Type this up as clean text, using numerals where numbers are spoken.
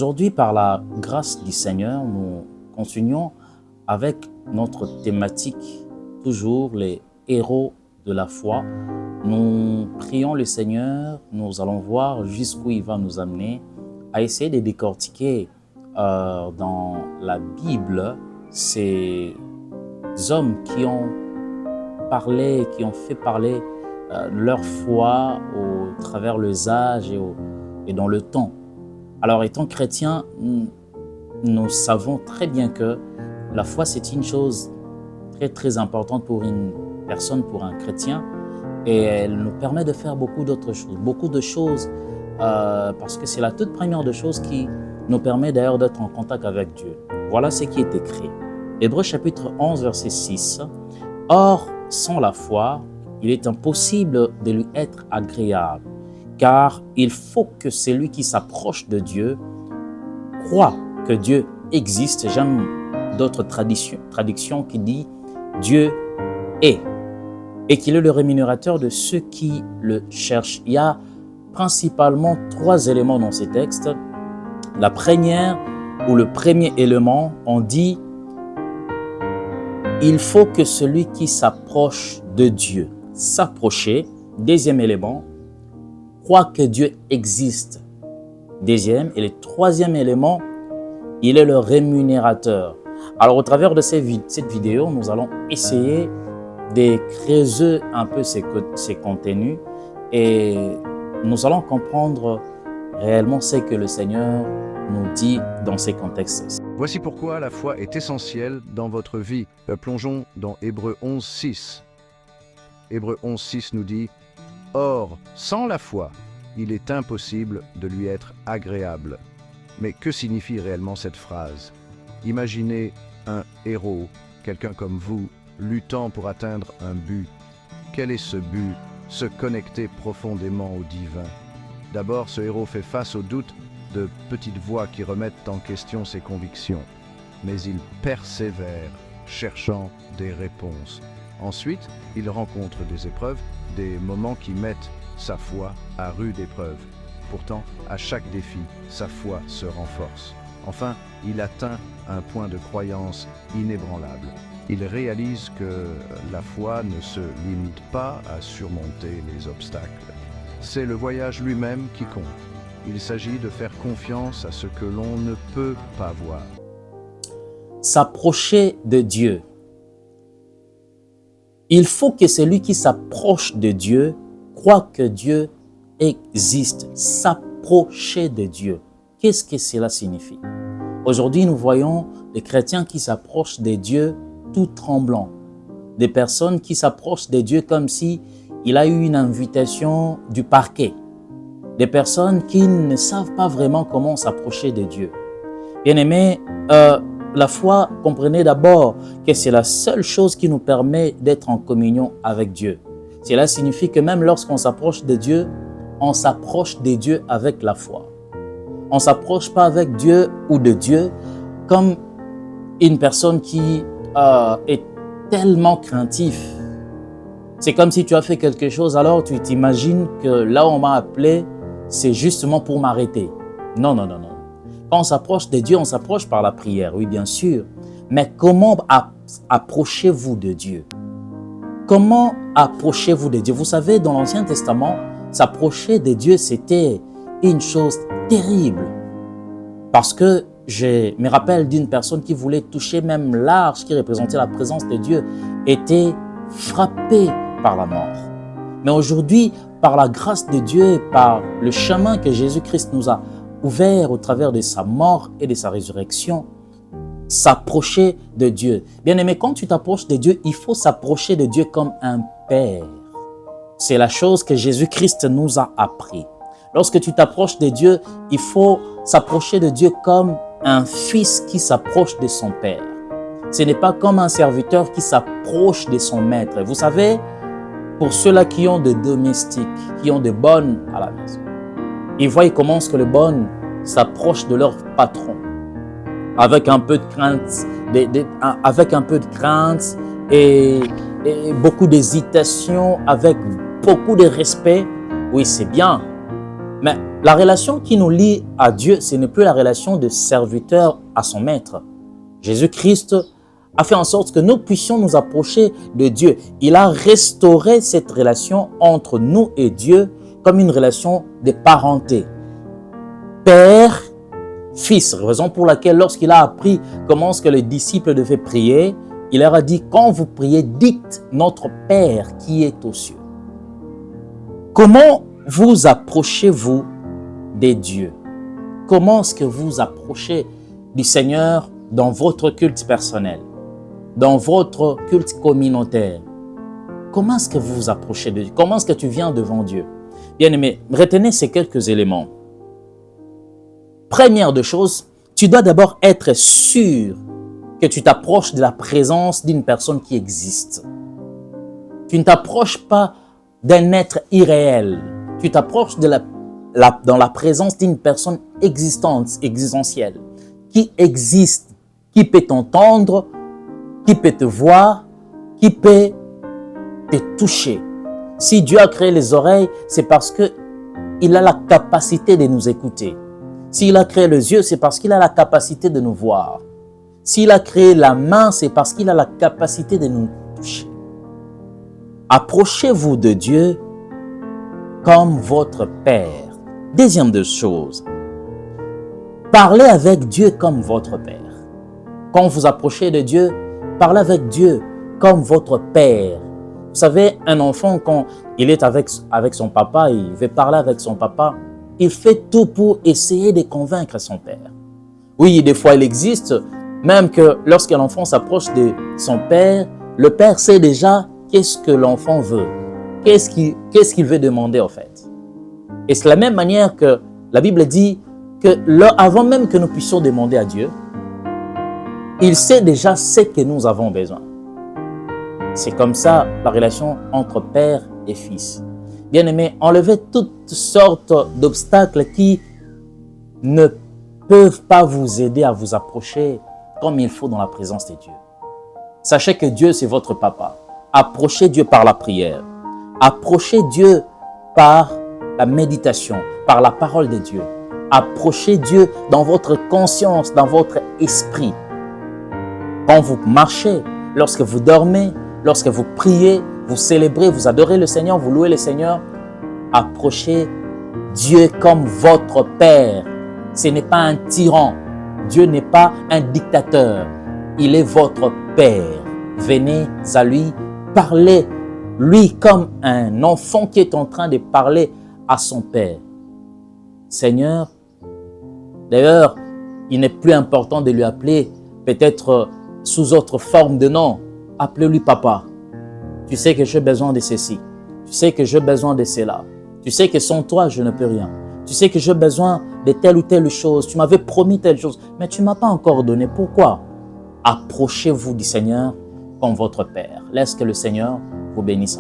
Aujourd'hui, par la grâce du Seigneur, nous continuons avec notre thématique, toujours les héros de la foi. Nous prions le Seigneur, nous allons voir jusqu'où il va nous amener, à essayer de décortiquer dans la Bible ces hommes qui ont parlé, qui ont fait parler leur foi au travers les âges et dans le temps. Alors, étant chrétien, nous savons très bien que la foi, c'est une chose très, très importante pour une personne, pour un chrétien, et elle nous permet de faire beaucoup d'autres choses, parce que c'est la toute première des choses qui nous permet d'ailleurs d'être en contact avec Dieu. Voilà ce qui est écrit. Hébreux chapitre 11, verset 6. « Or, sans la foi, il est impossible de lui être agréable, car il faut que celui qui s'approche de Dieu croit que Dieu existe. » J'aime d'autres traductions qui disent « Dieu est » et qu'il est le rémunérateur de ceux qui le cherchent. Il y a principalement 3 éléments dans ces textes. La première, ou le premier élément, on dit « Il faut que celui qui s'approche de Dieu s'approcher ». Deuxième élément, croit que Dieu existe. Deuxième, et le troisième élément, il est le rémunérateur. Alors, au travers de cette vidéo, nous allons essayer de creuser un peu ces contenus et nous allons comprendre réellement ce que le Seigneur nous dit dans ces contextes. Voici pourquoi la foi est essentielle dans votre vie. Plongeons dans Hébreux 11, 6. Hébreux 11, 6 nous dit « Or, sans la foi, il est impossible de lui être agréable. » Mais que signifie réellement cette phrase? Imaginez un héros, quelqu'un comme vous, luttant pour atteindre un but. Quel est ce but? Se connecter profondément au divin. D'abord, ce héros fait face aux doutes de petites voix qui remettent en question ses convictions. Mais il persévère, cherchant des réponses. Ensuite, il rencontre des épreuves, des moments qui mettent sa foi à rude épreuve. Pourtant, à chaque défi, sa foi se renforce. Enfin, il atteint un point de croyance inébranlable. Il réalise que la foi ne se limite pas à surmonter les obstacles. C'est le voyage lui-même qui compte. Il s'agit de faire confiance à ce que l'on ne peut pas voir. S'approcher de Dieu. Il faut que celui qui s'approche de Dieu croit que Dieu existe. S'approcher de Dieu. Qu'est-ce que cela signifie? Aujourd'hui, nous voyons des chrétiens qui s'approchent de Dieu tout tremblant. Des personnes qui s'approchent de Dieu comme si il a eu une invitation du parquet. Des personnes qui ne savent pas vraiment comment s'approcher de Dieu. Bien-aimés, la foi, comprenez d'abord que c'est la seule chose qui nous permet d'être en communion avec Dieu. Cela signifie que même lorsqu'on s'approche de Dieu, on s'approche de Dieu avec la foi. On ne s'approche pas avec Dieu ou de Dieu comme une personne qui est tellement craintif. C'est comme si tu as fait quelque chose, alors tu t'imagines que là où on m'a appelé, c'est justement pour m'arrêter. Non, non, non, non. Quand on s'approche de Dieu, on s'approche par la prière, oui, bien sûr. Mais comment approchez-vous de Dieu? Comment approchez-vous de Dieu? Vous savez, dans l'Ancien Testament, s'approcher de Dieu, c'était une chose terrible. Parce que je me rappelle d'une personne qui voulait toucher même l'arche qui représentait la présence de Dieu, était frappée par la mort. Mais aujourd'hui, par la grâce de Dieu et par le chemin que Jésus-Christ nous a ouvert au travers de sa mort et de sa résurrection, s'approcher de Dieu. Bien-aimé, quand tu t'approches de Dieu, il faut s'approcher de Dieu comme un père. C'est la chose que Jésus-Christ nous a appris. Lorsque tu t'approches de Dieu, il faut s'approcher de Dieu comme un fils qui s'approche de son père. Ce n'est pas comme un serviteur qui s'approche de son maître. Vous savez, pour ceux-là qui ont des domestiques, qui ont des bonnes à la maison, ils voient comment est-ce que les bonnes s'approchent de leur patron. Avec un peu de crainte, et beaucoup d'hésitation, avec beaucoup de respect. Oui, c'est bien. Mais La relation qui nous lie à Dieu, ce n'est plus la relation de serviteur à son maître. Jésus-Christ a fait en sorte que nous puissions nous approcher de Dieu. Il a restauré cette relation entre nous et Dieu comme une relation de parenté. Père, Fils, raison pour laquelle lorsqu'il a appris comment est-ce que les disciples devaient prier, il leur a dit, quand vous priez, dites notre Père qui est aux cieux. Comment vous approchez-vous des dieux? Comment est-ce que vous approchez du Seigneur dans votre culte personnel, dans votre culte communautaire? Comment est-ce que vous vous approchez de Dieu? Comment est-ce que tu viens devant Dieu? Bien-aimé, retenez ces quelques éléments. Première de choses, tu dois d'abord être sûr que tu t'approches de la présence d'une personne qui existe. Tu ne t'approches pas d'un être irréel. Tu t'approches dans la présence d'une personne existentielle, qui existe, qui peut t'entendre, qui peut te voir, qui peut te toucher. Si Dieu a créé les oreilles, c'est parce qu'il a la capacité de nous écouter. S'il a créé les yeux, c'est parce qu'il a la capacité de nous voir. S'il a créé la main, c'est parce qu'il a la capacité de nous toucher. Approchez-vous de Dieu comme votre Père. Deuxième de chose, parlez avec Dieu comme votre Père. Quand vous approchez de Dieu, parlez avec Dieu comme votre Père. Vous savez, un enfant, quand il est avec son papa, il veut parler avec son papa, il fait tout pour essayer de convaincre son père. Oui, des fois, il existe, même que lorsqu'un enfant s'approche de son père, le père sait déjà qu'est-ce que l'enfant veut. Qu'est-ce qu'il veut demander, en fait. Et c'est la même manière que la Bible dit que avant même que nous puissions demander à Dieu, il sait déjà ce que nous avons besoin. C'est comme ça la relation entre père et fils. Bien-aimés, enlevez toutes sortes d'obstacles qui ne peuvent pas vous aider à vous approcher comme il faut dans la présence de Dieu. Sachez que Dieu, c'est votre papa. Approchez Dieu par la prière. Approchez Dieu par la méditation, par la parole de Dieu. Approchez Dieu dans votre conscience, dans votre esprit. Quand vous marchez, lorsque vous dormez, lorsque vous priez, vous célébrez, vous adorez le Seigneur, vous louez le Seigneur, approchez Dieu comme votre Père. Ce n'est pas un tyran. Dieu n'est pas un dictateur. Il est votre Père. Venez à lui, parlez lui comme un enfant qui est en train de parler à son Père. Seigneur, d'ailleurs, il n'est plus important de lui appeler peut-être sous autre forme de nom. Appelez-lui papa. Tu sais que j'ai besoin de ceci. Tu sais que j'ai besoin de cela. Tu sais que sans toi, je ne peux rien. Tu sais que j'ai besoin de telle ou telle chose. Tu m'avais promis telle chose, mais tu ne m'as pas encore donné. Pourquoi? Approchez-vous du Seigneur comme votre Père. Laisse que le Seigneur vous bénisse.